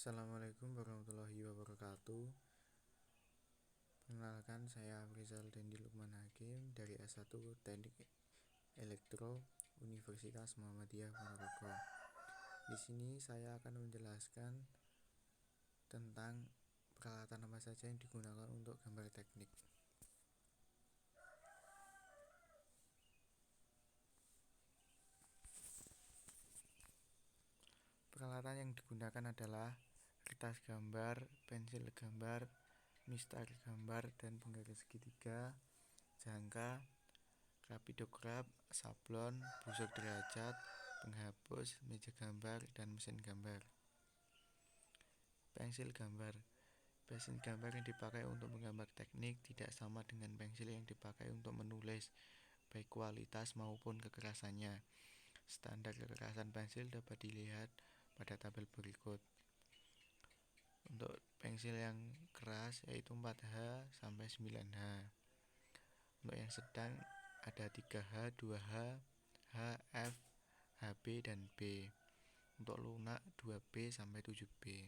Assalamualaikum warahmatullahi wabarakatuh. Perkenalkan, saya Afrizal Dendi Lukman Hakim dari S1 Teknik Elektro Universitas Muhammadiyah Ponorogo. Di sini saya akan menjelaskan tentang peralatan apa saja yang digunakan untuk gambar teknik. Peralatan yang digunakan adalah kertas gambar, pensil gambar, mistar gambar dan penggaris segitiga, jangka, rapidograf, sablon, busur derajat, penghapus, meja gambar, dan mesin gambar. Pensil gambar. Pensil gambar yang dipakai untuk menggambar teknik tidak sama dengan pensil yang dipakai untuk menulis, baik kualitas maupun kekerasannya. Standar kekerasan pensil dapat dilihat pada tabel berikut. Untuk pensil yang keras yaitu 4H sampai 9H. Untuk yang sedang ada 3H, 2H, H, F, HB, dan B. Untuk lunak 2B sampai 7B.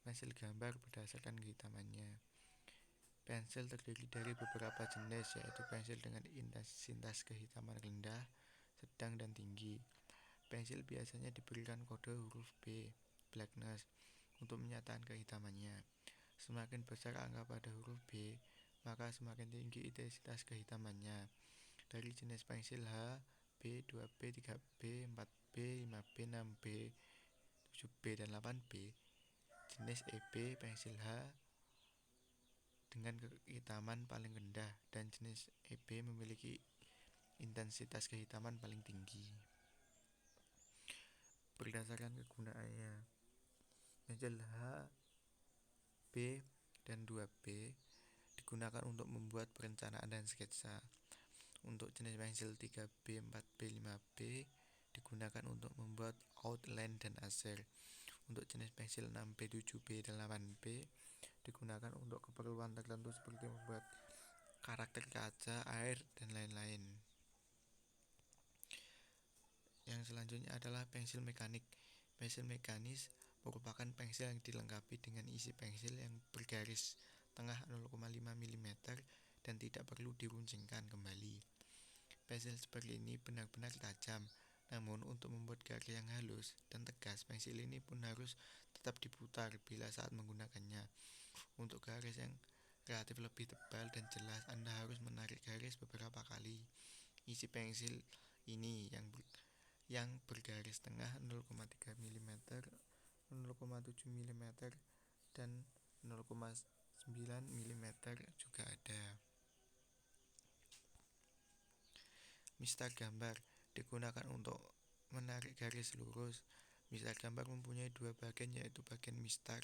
Pensil gambar berdasarkan kehitamannya. Pensil terdiri dari beberapa jenis, yaitu pensil dengan intensitas kehitaman rendah, sedang, dan tinggi. Pensil biasanya diberikan kode huruf B, blackness, untuk menyatakan kehitamannya. Semakin besar angka pada huruf B, maka semakin tinggi intensitas kehitamannya. Dari jenis pensil H, B, 2B, 3B, 4B, 5B, 6B, 7B, dan 8B, jenis EB pensil H dengan kehitaman paling rendah dan jenis EB memiliki intensitas kehitaman paling tinggi. Berdasarkan kegunaannya, pensil H, B, dan 2B digunakan untuk membuat perencanaan dan sketsa. Untuk jenis pensil 3B, 4B, 5B digunakan untuk membuat outline dan asser. Untuk jenis pensil 6B, 7B, dan 8B digunakan untuk keperluan tertentu seperti membuat karakter kaca, air, dan lain-lain. Yang selanjutnya adalah pensil mekanik. Pensil mekanis merupakan pensil yang dilengkapi dengan isi pensil yang bergaris tengah 0,5 mm dan tidak perlu diruncingkan kembali. Pensil seperti ini benar-benar tajam, namun untuk membuat garis yang halus dan tegas, pensil ini pun harus tetap diputar bila saat menggunakannya. Untuk garis yang relatif lebih tebal dan jelas, Anda harus menarik garis beberapa kali. Isi pensil ini yang bergaris tengah 0,3 mm, 0,7 mm, dan 0,9 mm juga ada. Mistar gambar digunakan untuk menarik garis lurus. Mistar gambar mempunyai dua bagian, yaitu bagian mistar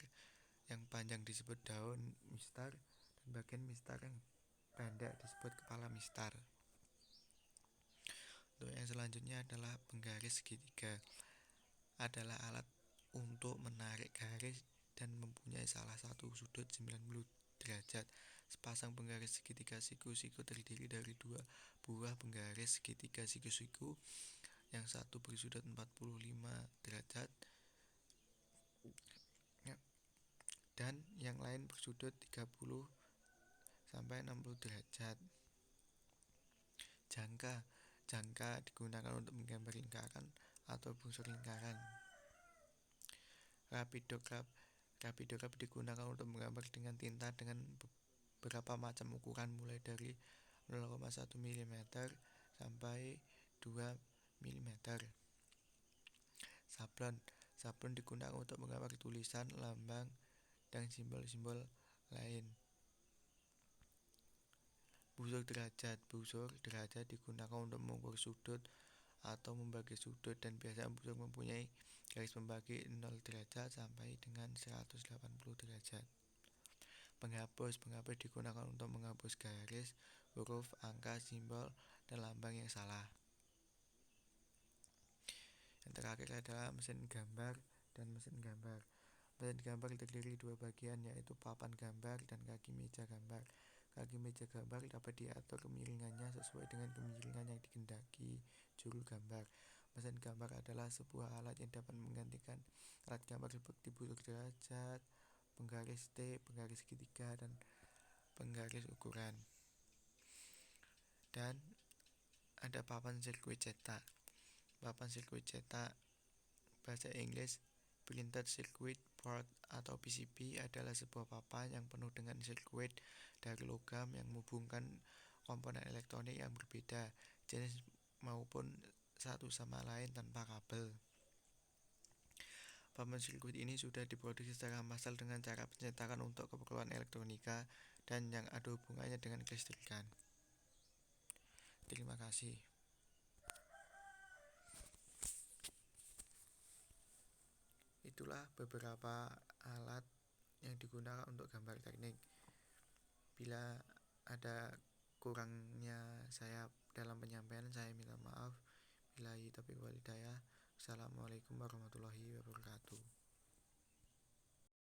yang panjang disebut daun mistar dan bagian mistar yang pendek disebut kepala mistar. Untuk yang selanjutnya adalah penggaris segitiga. Adalah alat untuk menarik garis dan mempunyai salah satu sudut 90 derajat. Sepasang penggaris segitiga siku-siku terdiri dari dua buah penggaris segitiga siku-siku, yang satu bersudut 45 derajat dan yang lain bersudut 30 sampai 60 derajat. Jangka digunakan untuk menggambar lingkaran atau busur lingkaran. Rapidograf digunakan untuk menggambar dengan tinta dengan beberapa macam ukuran, mulai dari 0,1 mm sampai 2 mm. Sablon digunakan untuk menggambar tulisan, lambang, dan simbol-simbol lain. Busur derajat digunakan untuk mengukur sudut atau membagi sudut, dan biasanya busur mempunyai garis pembagi 0 derajat sampai dengan 180 derajat. Penghapus digunakan untuk menghapus garis, huruf, angka, simbol, dan lambang yang salah. Yang terakhir adalah mesin gambar dan mesin gambar. Mesin gambar terdiri dua bagian, yaitu papan gambar dan kaki meja gambar. Kaki meja gambar dapat diatur kemiringannya sesuai dengan kemiringan yang dikehendaki juru gambar. Mesin gambar adalah sebuah alat yang dapat menggantikan alat gambar seperti butir derajat, penggaris T, penggaris segitiga, dan penggaris ukuran. Dan ada papan sirkuit cetak. Papan sirkuit cetak bahasa Inggris Printed Circuit Board atau PCB adalah sebuah papan yang penuh dengan sirkuit dari logam yang menghubungkan komponen elektronik yang berbeda jenis maupun satu sama lain tanpa kabel. Papan sirkuit ini sudah diproduksi secara massal dengan cara pencetakan untuk keperluan elektronika dan yang ada hubungannya dengan kelistrikan. Terima kasih. Itulah beberapa alat yang digunakan untuk gambar teknik. Bila ada kurangnya saya dalam penyampaian, saya minta maaf. Billahi taufiq wal hidayah. Assalamualaikum warahmatullahi wabarakatuh.